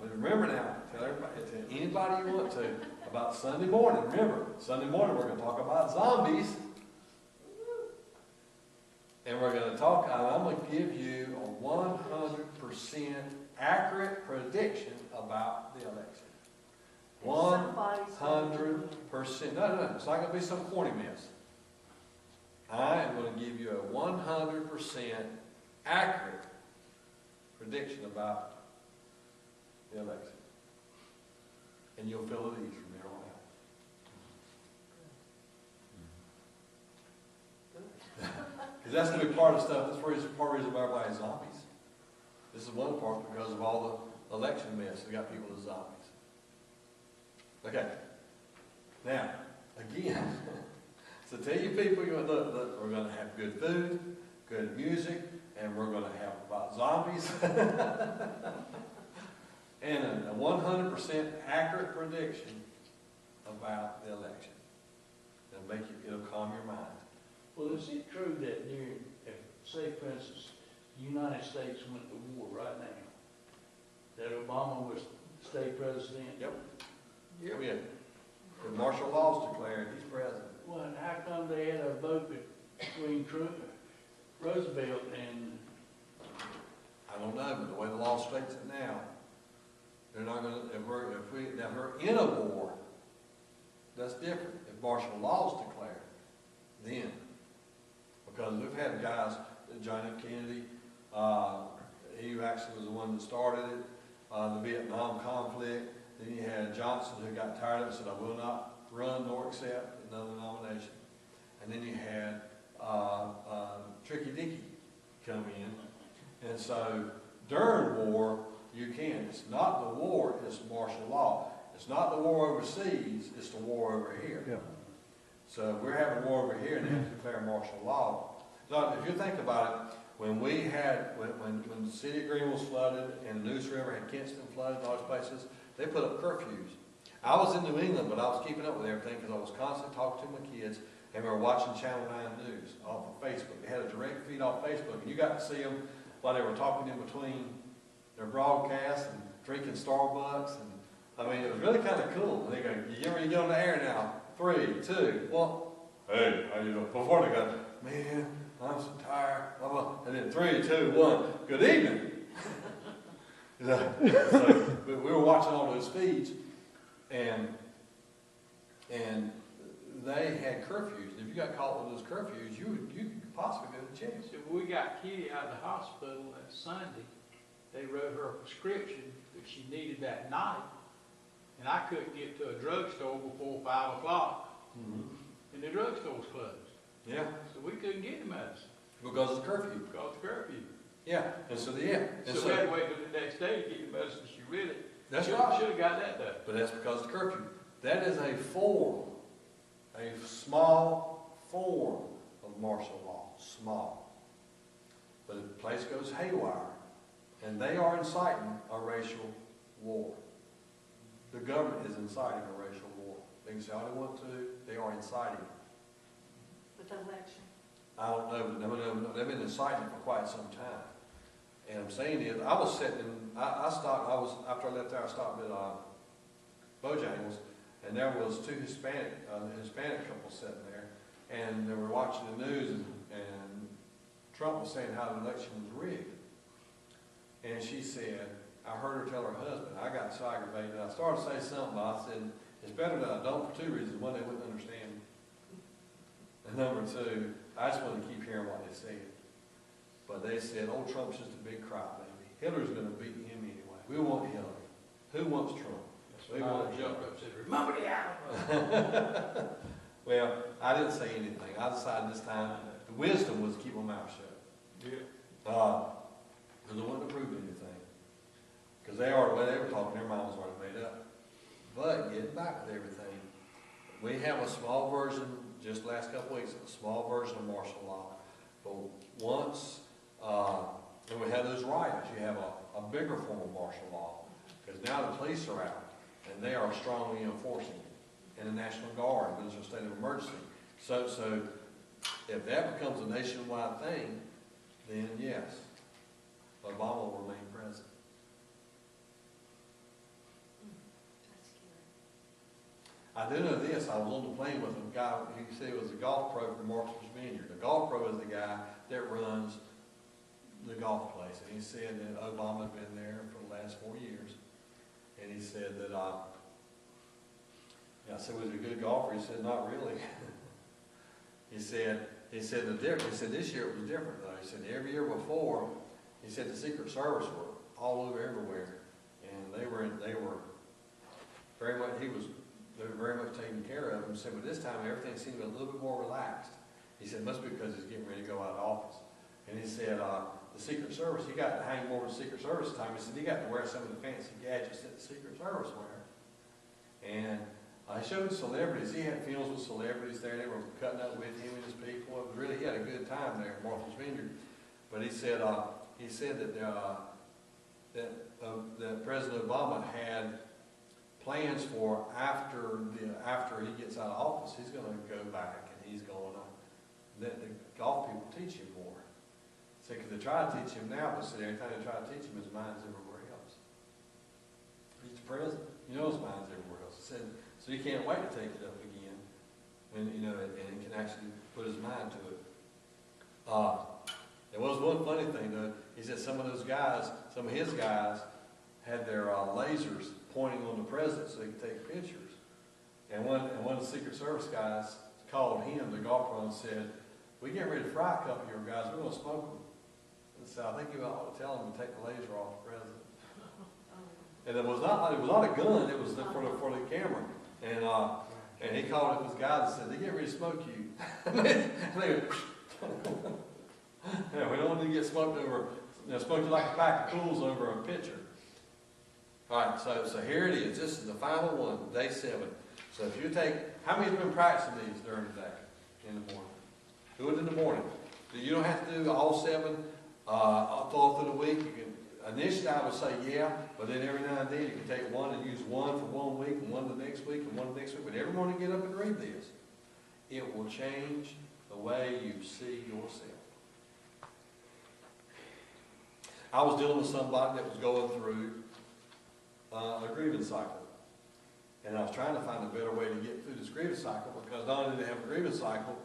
but remember now, tell anybody you want to about Sunday morning. Remember, Sunday morning we're going to talk about zombies. And we're going to talk, and I'm going to give you a 100% accurate prediction about the election. 100%. No, it's not going to be some corny mess. I am going to give you a 100% accurate prediction about the election. And you'll feel at ease from there on out. Because that's going to be part of the stuff. That's part of the reason why everybody's zombies. This is one part because of all the election mess. We got people as zombies. Okay. Now, again, so tell you people, look, we're going to have good food, good music, and we're going to have about zombies. And a 100% accurate prediction about the election. It'll calm your mind. Well, is it true that during, say for instance, the United States went to war right now, that Obama was state president? Yep. Yep. Yeah. When martial law's declared, he's president. Well, and how come they had a vote between Roosevelt and... I don't know, but the way the law states it now, they're not going to, if we're in a war, that's different. If martial law's declared, then. Because we've had guys, John F. Kennedy, he actually was the one that started it, the Vietnam conflict. Then you had Johnson, who got tired of it and said, I will not run nor accept another nomination. And then you had Tricky Dicky come in. And so during war, you can. It's not the war, it's martial law. It's not the war overseas, it's the war over here. Yeah. So we're having war over here and they have to declare martial law. So if you think about it, when the city of Greenville was flooded and the Neuse River had Kinston flooded and all those places, they put up curfews. I was in New England, but I was keeping up with everything because I was constantly talking to my kids and we were watching Channel 9 News off of Facebook. They had a direct feed off Facebook and you got to see them while they were talking in between their broadcasts and drinking Starbucks. And I mean, it was really kind of cool. They go, you ready to get on the air now? 3, 2, 1. Hey, how you doing? Before they go, man, I'm so tired. And then 3, 2, 1. Good evening. So we were watching all those feeds, and they had curfews. If you got caught with those curfews, you could possibly go to jail. So when we got Kitty out of the hospital that Sunday, they wrote her a prescription that she needed that night, and I couldn't get to a drugstore before 5 o'clock, and the drugstore was closed. Yeah. So we couldn't get the medicine. Because of the curfew. Because of the curfew. Yeah, and so yeah. And so we had to wait till the next day to get the medicine she really. That's should have got that done. But that's because of the curfew. That is a small form of martial law. Small. But if the place goes haywire, and they are inciting a racial war. The government is inciting a racial war. They can say all they want to, they are inciting it. With the election? I don't know, but they've been inciting for quite some time. And I'm saying is, I was sitting, after I left there, I stopped at Bojangles, and there was two Hispanic couples sitting there, and they were watching the news, and Trump was saying how the election was rigged. And she said, I heard her tell her husband, I got so aggravated, I started to say something, but I said, it's better that I don't for 2 reasons. One, they wouldn't understand me. And number 2, I just wanted to keep hearing what they said. But they said, old Trump's just a big crybaby. Hillary's going to beat him anyway. We want Hillary. Who wants Trump? We want jumped up and said, remember the hour. Well, I didn't say anything. I decided this time the wisdom was to keep my mouth shut. Yeah. Because I wasn't to prove anything. Because the way they were talking, their mind was already made up. But getting back with everything, we have a small version, just the last couple of weeks, a small version of martial law. But once, and we have those riots, you have a bigger form of martial law. Because now the police are out, and they are strongly enforcing it. And the National Guard, when there's a state of emergency. So if that becomes a nationwide thing, then yes, Obama will remain president. I do know this, I was on the plane with a guy, he said it was a golf pro from Martha's Vineyard. The golf pro is the guy that runs the golf place, and he said that Obama's been there for the last 4 years, and he said that, I said, was he a good golfer? He said, not really. He said the difference, he said this year it was different though. He said every year before, he said the Secret Service were all over everywhere, and they were very much, they were very much taking care of him. He said, but this time everything seemed a little bit more relaxed. He said, it must be because he's getting ready to go out of office. And he said, the Secret Service, he got to hang more with the Secret Service time. He said, he got to wear some of the fancy gadgets that the Secret Service wear. And he showed celebrities. He had funerals with celebrities there. They were cutting up with him and his people. It was really, he had a good time there at Martha's Vineyard. But he said that President Obama had plans for after he gets out of office, he's going to go back and he's going to let the golf people teach him more. So, because they try to teach him now, but so every time they try to teach him, his mind's everywhere else. He's the president. You know his mind's everywhere else. He said, so he can't wait to take it up again, and he can actually put his mind to it. There was one funny thing though. He said some of his guys had their lasers pointing on the president so they could take pictures. And one of the Secret Service guys called him, the golf pro, and said, "We getting ready to fry a couple of your guys. We're going to smoke them." And so I think you ought to tell him to take the laser off the president. And it was not a gun. It was for the camera. And he called up his guys and said, "They getting ready to smoke you." And they yeah, we don't want to get smoked over. Smoked like a pack of cools over a pitcher. All right, so here it is. This is the final one, day 7. So if you take, how many have been practicing these during the day, in the morning? Do it in the morning. You don't have to do all 7 all through the week. You can, initially I would say yeah, but then every now and then you can take one and use one for 1 week and one the next week and one the next week. But every morning get up and read this. It will change the way you see yourself. I was dealing with somebody that was going through a grievance cycle. And I was trying to find a better way to get through this grievance cycle because not only did they have a grievance cycle,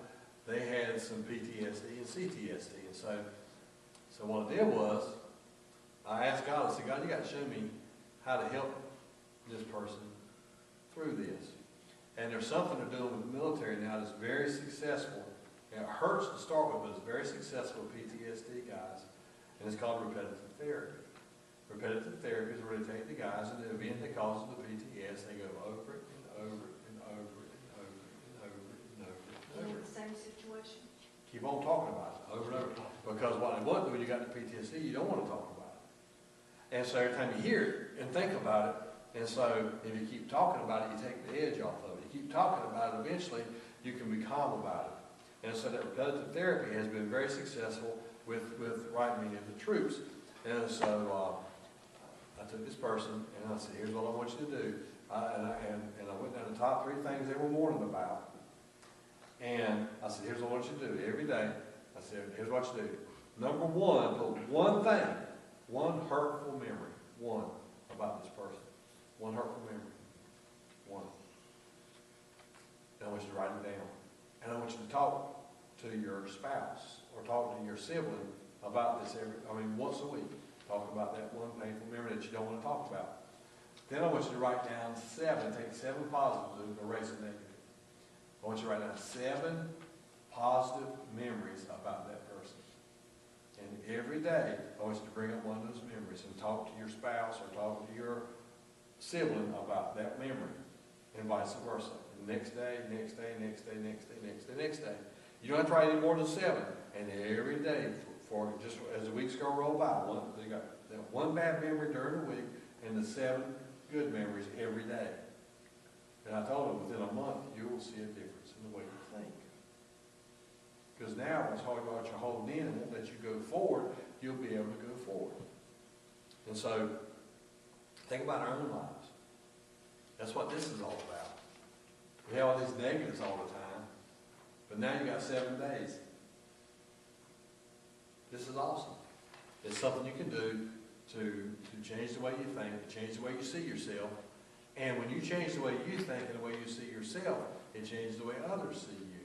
they had some PTSD and CTSD. And so what I did was, I asked God, I said, "God, you got to show me how to help this person through this." And there's something they're doing with the military now that's very successful. And it hurts to start with, but it's very successful with PTSD guys. And it's called repetitive therapy. Repetitive therapy is where they take the guys and the event that causes the PTS, they go over it and over it and over it and over it and over it and over it and over In it. the same situation? Keep on talking about it over and over. Because what they want to do when you got the PTSD, you don't want to talk about it. And so every time you hear it and think about it, and so if you keep talking about it, you take the edge off of it. You keep talking about it, eventually you can be calm about it. And so that repetitive therapy has been very successful with right meaning the troops. And so I took this person and I said, "Here's what I want you to do." And I went down the top 3 things they were warning about. And I said, "Here's what I want you to do every day." I said, "Here's what you do. Number 1, put one thing, one hurtful memory, one about this person. One hurtful memory. One. And I want you to write it down. And I want you to talk to your spouse or talk to your sibling about this once a week. Talk about that one painful memory that you don't want to talk about. Then I want you to write down 7, take 7 positives and erase a negative. I want you to write down 7 positive memories about that person. And every day, I want you to bring up one of those memories and talk to your spouse or talk to your sibling about that memory and vice versa. The next day, next day, next day, next day, next day, next day. You don't have to write any more than 7. And every day, for just as the weeks go roll by, they got that one bad memory during the week and the 7 good memories every day. And I told them within a month, you will see a difference in the way you think. Because now, what's hard about you holding in and won't let you go forward, you'll be able to go forward. And so, think about our own lives. That's what this is all about. We have all these negatives all the time, but now you got 7 days. This is awesome. It's something you can do to change the way you think, to change the way you see yourself, And when you change the way you think and the way you see yourself, it changes the way others see you.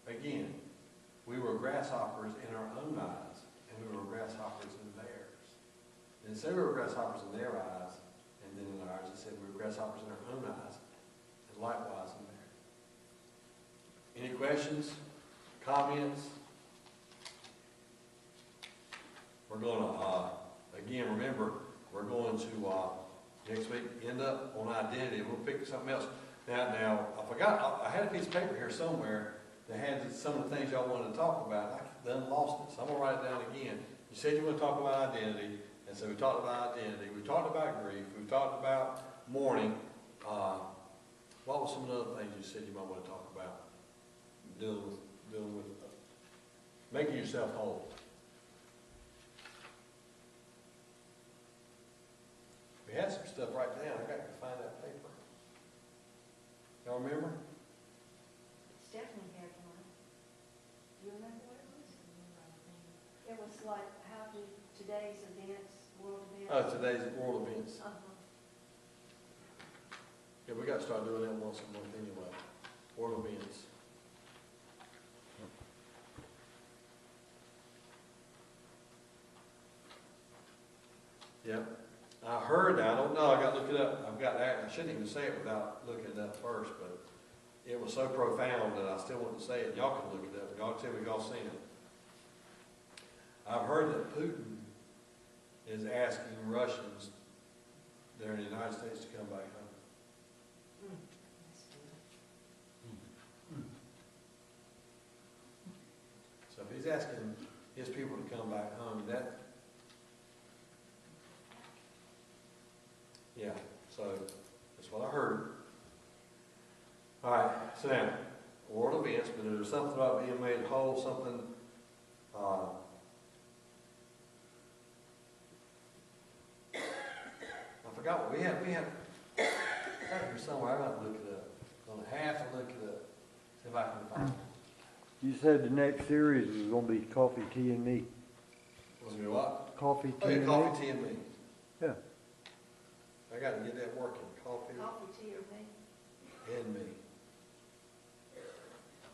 Again, we were grasshoppers in our own eyes, and we were grasshoppers in theirs. And it said we were grasshoppers in their eyes, and then in ours it said we were grasshoppers in our own eyes, and likewise in theirs. Any questions, comments? We're going to, again, remember, we're going to, next week, end up on identity. We'll pick something else. Now, I forgot, I had a piece of paper here somewhere that had some of the things y'all wanted to talk about. I done lost it, so I'm going to write it down again. You said you want to talk about identity, and so we talked about identity. We talked about grief. We talked about mourning. What was some of the other things you said you might want to talk about? Dealing with making yourself whole. We had some stuff right down. I got to find that paper. Y'all remember? Stephanie had one. Do you remember what it was? It was like, how do today's events, world events? Oh, today's world events. Uh-huh. Yeah, we got to start doing that once a month anyway. World events. Yep. I heard that. I don't know. I got to look it up. I've got that. I shouldn't even say it without looking it up first, but it was so profound that I still want to say it. Y'all can look it up. Y'all tell me if y'all seen it. I've heard that Putin is asking Russians that are in the United States to come back home. That's good. So if he's asking his people to come back home, that, yeah, so that's what I heard. All right, so now, world events, but there's something about being made whole, something, I forgot what we had, I had it here somewhere, I got to look it up. I'm going to have to look it up, see if I can find it. You said the next series is going to be Coffee, Tea, and Me. Was it what? Coffee, Oh, Tea, yeah, and coffee, Me? tea, and me. Yeah. I got to get that working, coffee Coffee, tea, or me? and me.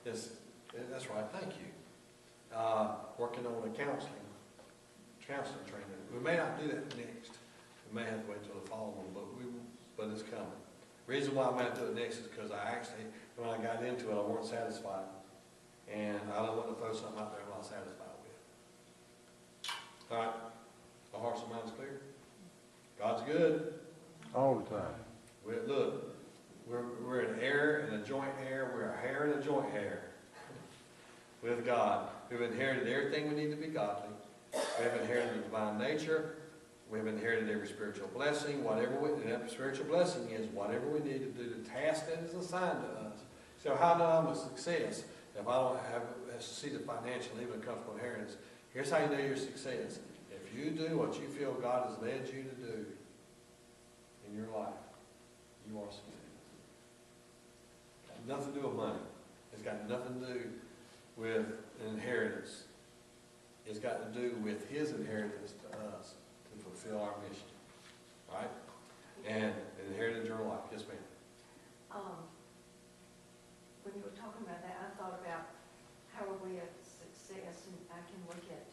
Yes, that's right, thank you. Working on a counseling training. We may not do that next. We may have to wait till the fall one, but it's coming. Reason why I might do it next is because I actually, when I got into it, I weren't satisfied. And I don't want to throw something out there I'm not satisfied with. All right, our hearts and minds clear? God's good. All the time. Look, we're an heir and a joint heir. We're a hair and a joint hair with God. We've inherited everything we need to be godly. We have inherited the divine nature. We've inherited every spiritual blessing. And that spiritual blessing is whatever we need to do, the task that is assigned to us. So how do I know I'm a success if I don't have succeeded financially, even a comfortable inheritance? Here's how you know your success. If you do what you feel God has led you to do in your life, you are success. Got nothing to do with money. It's got nothing to do with an inheritance. It's got to do with His inheritance to us to fulfill our mission. Right? And it inherited your life. Yes, ma'am. When you were talking about that, I thought about how are we a success, and I can look at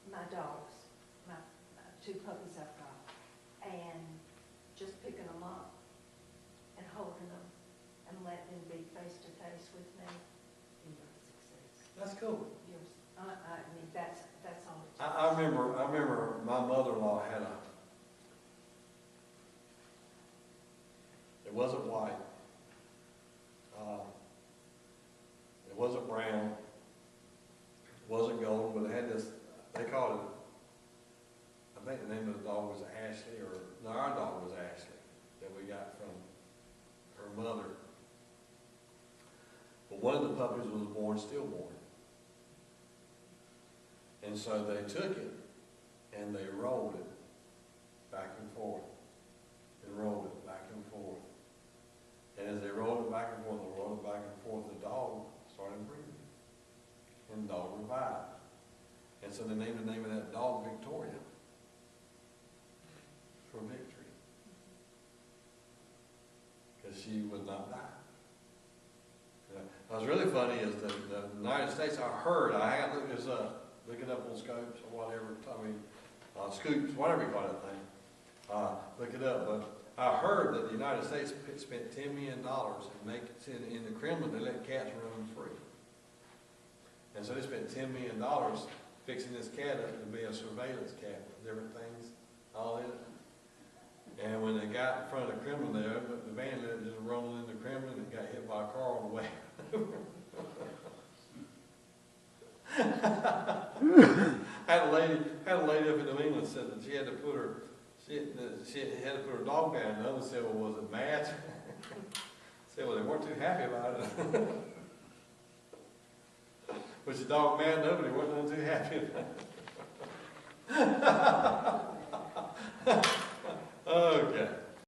my dogs, my two puppies I've got, and just picking them up and holding them and letting them be face to face with me. You're a success. That's cool. I mean, that's all it takes. I remember my mother-in-law had it wasn't white. It wasn't brown. It wasn't golden, but it had this, they called it, I think the name of the dog was Ashley, our dog was Ashley, that we got from her mother. But one of the puppies was born stillborn. And so they took it and they rolled it back and forth and rolled it back and forth. And as they rolled it back and forth, the dog started breathing. And the dog revived. And so they named the name of that dog Victoria for victory. that she would not die. What's really funny is the United States, I had to look this up, look it up on Scopes or whatever, Scoops, whatever you call that thing. Look it up, but I heard that the United States spent $10 million in the Kremlin, they let cats roam free. And so they spent $10 million fixing this cat up to be a surveillance cat with different things all in it. And when they got in front of the Kremlin there, the van just rolling in the Kremlin and got hit by a car on the way. had a lady up in New England said that she had to put her dog down. The other said, well, was it mad? Said, well, they weren't too happy about it. Was your dog mad? Nobody wasn't too happy about it. Okay.